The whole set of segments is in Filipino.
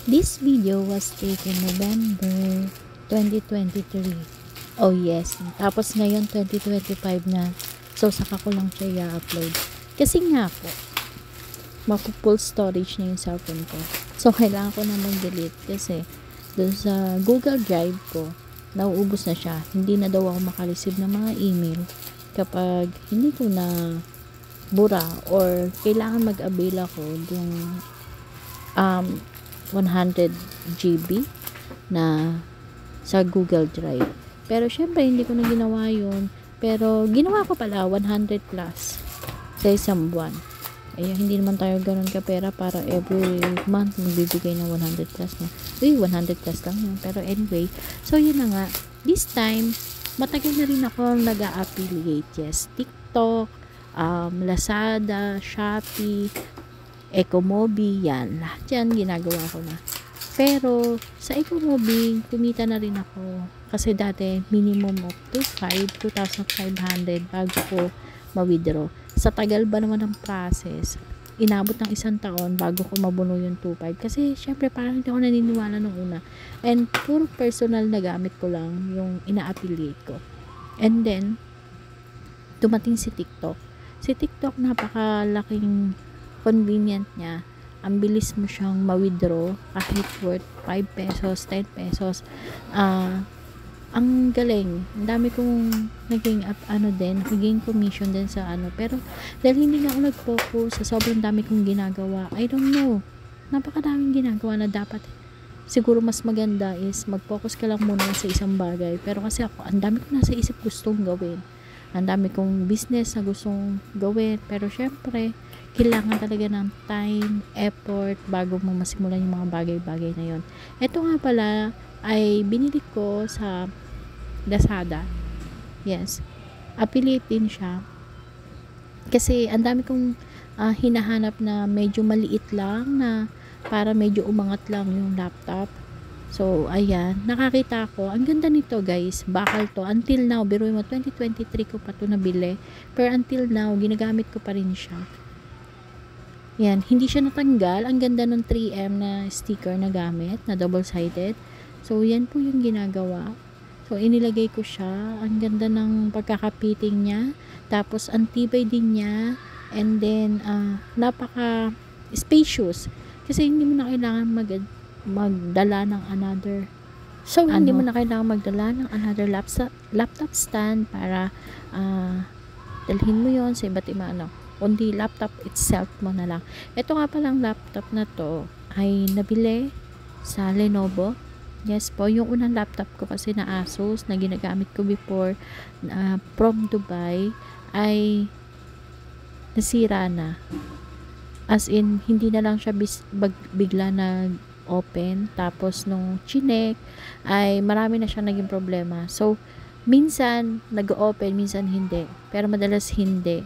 This video was taken November 2023. Oh yes. Tapos ngayon 2025 na. So saka ko lang siya i-upload. Kasi nga po, mapu-full storage na yung cellphone ko. So kailangan ko na mag-delete kasi doon sa Google Drive ko, nauubos na siya. Hindi na daw ako makareceive ng mga email kapag hindi ko na bura or kailangan mag-avail ako yung 100 GB na sa Google Drive. Pero syempre hindi ko na ginawa yun. Pero ginawa ko pala 100 plus sa isang buwan. Eh, hindi naman tayo ganun ka pera para every month magbibigay ng 100 plus na. 100 plus lang yun. Pero anyway, so yun na nga. This time, matagal na rin ako nag-a-affiliate. Yes, TikTok, Lazada, Shopee, Ecomobi, yan. Lahat yan, ginagawa ko na. Pero, sa Ecomobi, kumita na rin ako. Kasi dati, minimum of 2,500 bago ko ma-withdraw. Sa tagal ba naman ng process, inabot ng 1 taon bago ko mabuno yung 2,500. Kasi, syempre, parang hindi ako naniniwala nung una. And, puro personal na gamit ko lang yung ina-affiliate ko. And then, dumating si TikTok. Si TikTok, napakalaking convenient niya. Ang bilis mo siyang ma-withdraw kahit worth 5 pesos, 10 pesos. Ang galing. Ang dami kong naging naging commission din sa pero dahil hindi nga ako nag-focus sa sobrang dami kong ginagawa, I don't know. Napakadaming ginagawa na dapat siguro mas maganda is mag-focus ka lang muna sa isang bagay. Pero kasi ako, ang dami ko nasa isip gustong gawin. Ang dami kong business na gustong gawin. Pero syempre, kailangan talaga ng time, effort bago mo masimulan yung mga bagay-bagay na yon. Ito nga pala ay binili ko sa Lazada. Yes. Affiliate din siya. Kasi ang dami kong hinahanap na medyo maliit lang na para medyo umangat lang yung laptop. So, ayan. Nakakita ko. Ang ganda nito, guys. Bakal to. Until now, biruin mo, 2023 ko pa to nabili. Pero until now, ginagamit ko pa rin siya. Yan. Hindi siya natanggal. Ang ganda ng 3M na sticker na gamit, na double-sided. So, yan po yung ginagawa. So, inilagay ko siya. Ang ganda ng pagkakapiting niya. Tapos, ang tibay din niya. And then, napaka-spacious. Kasi hindi mo na kailangan magdala ng another hindi mo na kailangan magdala ng another laptop stand para dalhin mo yon sa iba't ibang kundi laptop itself mo na lang. Ito nga palang laptop na to ay nabili sa Lenovo. Yes po, yung unang laptop ko kasi na Asus na ginagamit ko before from Dubai ay nasira na. As in, hindi na lang siya bigla na open. Tapos, nung chinek, ay marami na siyang naging problema. So, minsan, nag-open, minsan hindi. Pero madalas hindi.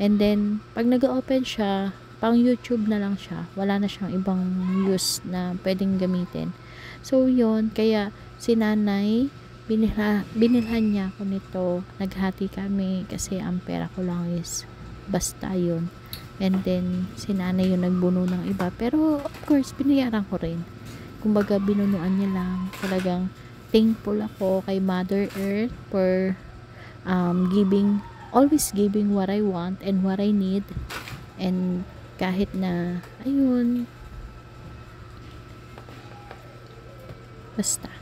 And then, pag nag-open siya, pang YouTube na lang siya. Wala na siyang ibang use na pwedeng gamitin. So, yun. Kaya, si nanay, binilhan niya ako nito. Naghati kami kasi ang pera ko lang is basta yun. And then, si nanay yung nagbuno ng iba. Pero, of course, binayaran ko rin. Kumbaga, binunuan niya lang. Talagang thankful ako kay Mother Earth for always giving what I want and what I need. And kahit na, ayun, basta.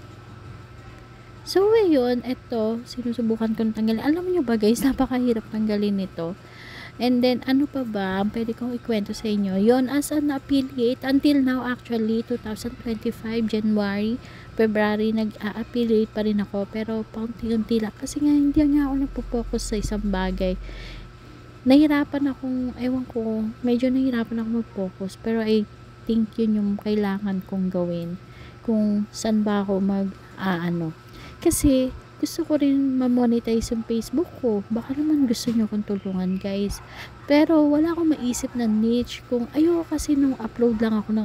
So, ayun, ito, sinusubukan ko tanggalin. Alam niyo ba guys, napakahirap tanggalin nito. And then, ano pa ba ang pwede kong ikwento sa inyo? Yon, as an affiliate, until now actually, 2025, January, February, nag-a-affiliate pa rin ako. Pero, paunti-unti lang. Kasi nga, hindi nga ako nagpo-focus sa isang bagay. Nahirapan akong, medyo nahirapan akong mag-focus. Pero, I think yun yung kailangan kong gawin. Kung saan ba ako Kasi, gusto ko rin ma-monetize yung Facebook ko. Baka naman gusto nyo kong tulungan, guys. Pero, wala akong maisip na niche. Kung ayoko kasi nung upload lang ako ng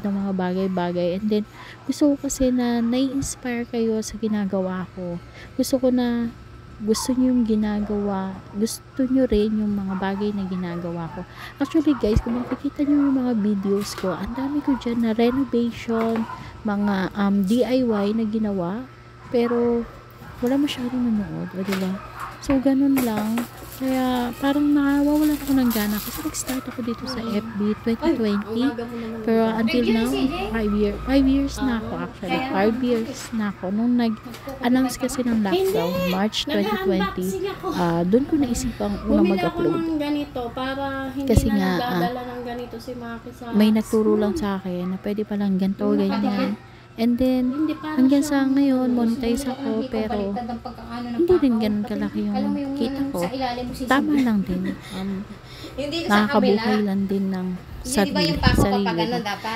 mga bagay-bagay. And then, gusto ko kasi na nai-inspire kayo sa ginagawa ko. Gusto ko na gusto nyo yung ginagawa, gusto nyo rin yung mga bagay na ginagawa ko. Actually guys, kung makikita nyo yung mga videos ko, ang dami ko dyan na renovation, mga DIY na ginawa, pero wala masyadong nanood, o diba? So, ganun lang. Kaya, parang nawawalan ako ng gana kasi nag-start ako dito sa FB 2020. Pero until now, 5 years na ako actually. 5 years na ako. Nung nag-announce kasi ng lockdown, March 2020, doon ko naisipang unang mag-upload. Kasi nga, may nagturo lang sa akin na pwede palang ganito, ganyan. And then, hanggang sa ngayon, monetize ako, pero hindi rin ganun kalaki yung kita ko. Tama lang din. Nakakabuhay lang din ng sarili.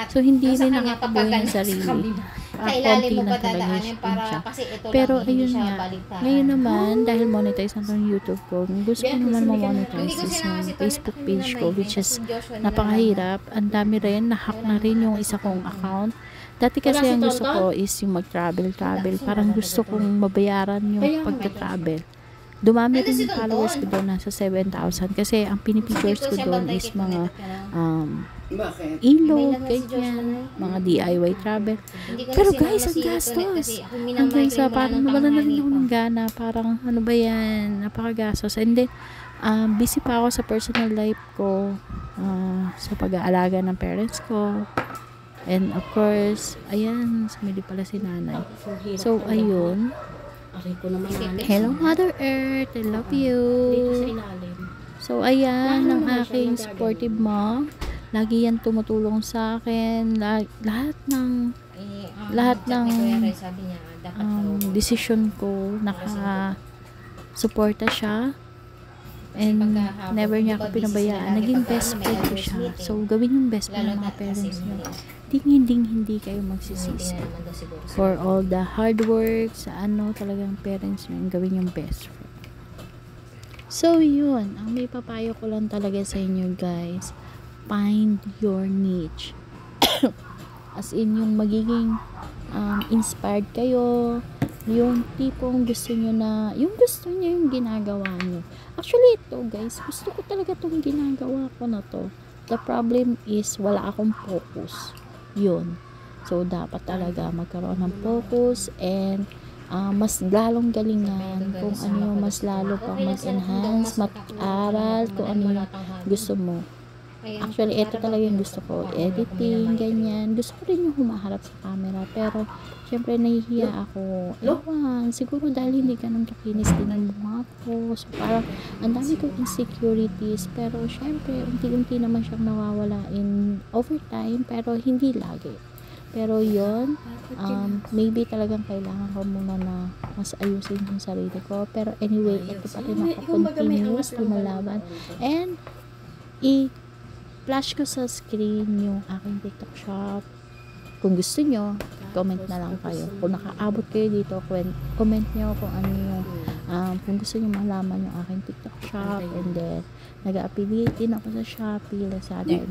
So, hindi rin nakakabuhay ng sarili. Konti lang talaga yung siya. Pero, ayun nga. Ngayon naman, dahil monetize na itong YouTube ko, gusto ko naman ma-monetize is yung Facebook page ko, which is napakahirap. Ang dami rin, nahack na rin yung isa kong account. Dati kasi ang gusto ko is yung mag-travel. Parang gusto kong mabayaran yung pagka-travel. Dumami rin yung followers ko doon, nasa 7,000. Kasi ang pinipictures ko doon is mga ilog, ganyan, mga DIY travel. Pero guys, ang gastos. Hanggang sa parang nawala na rin ako ng gana. Parang ano ba yan, napakagastos. And then, busy pa ako sa personal life ko, sa pag-aalaga ng parents ko. And of course, ayan, sumili pala si nanay. So, ayun. Hello, Mother Earth. I love you. So, ayan, ang aking supportive mom. Lagi yan tumutulong sa akin. Lahat ng decision ko, naka-suporta siya. And never niya ako pinabayaan. Naging best friend ko siya. So, gawin yung best friend ng mga parents niyo. Hindi kayo magsisisi. For all the hard work, sa talagang parents niyo, gawin yung best friend. So, yun. Ang may papayo ko lang talaga sa inyo, guys. Find your niche. As in, yung magiging inspired kayo, yung tipong gusto nyo na, yung gusto nyo yung ginagawa nyo. Actually, ito guys, gusto ko talaga itong ginagawa ko na to. The problem is, wala akong focus. Yun. So, dapat talaga magkaroon ng focus and mas lalong galingan kung ano yung mas lalo pang mag-enhance, mag-aral, kung ano yung gusto mo. Actually, ito talaga yung gusto ko. Editing, ganyan. Gusto ko rin yung humaharap sa camera. Pero, syempre, nahihiya ako. Ewan, siguro dahil hindi ganun kakinis din ang mukha ko. So, parang, ang dami kong insecurities. Pero, syempre, unti-unti naman siyang nawawala in overtime. Pero, hindi lagi. Pero, yun, maybe talagang kailangan ko muna na mas ayusin yung sarili ko. Pero, anyway, ito pa rin ako continuous lumalaban. And, flash ko sa screen yung aking TikTok shop. Kung gusto nyo, comment na lang kayo. Kung nakaabot kayo dito, comment nyo kung ano yung kung gusto nyo malaman yung aking TikTok shop. And then, nag-affiliate din ako sa Shopee, Lazada,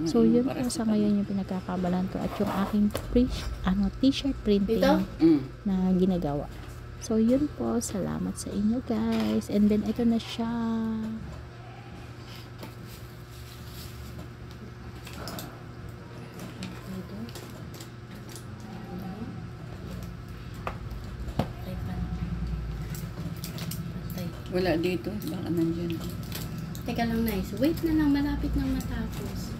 So, yun po sa ngayon yung pinagkakabalan ko at yung aking t-shirt printing na ginagawa. So, yun po. Salamat sa inyo, guys. And then, ito na siya. Wala dito, baka nandyan. Teka lang, nice. Wait na lang, malapit nang matapos.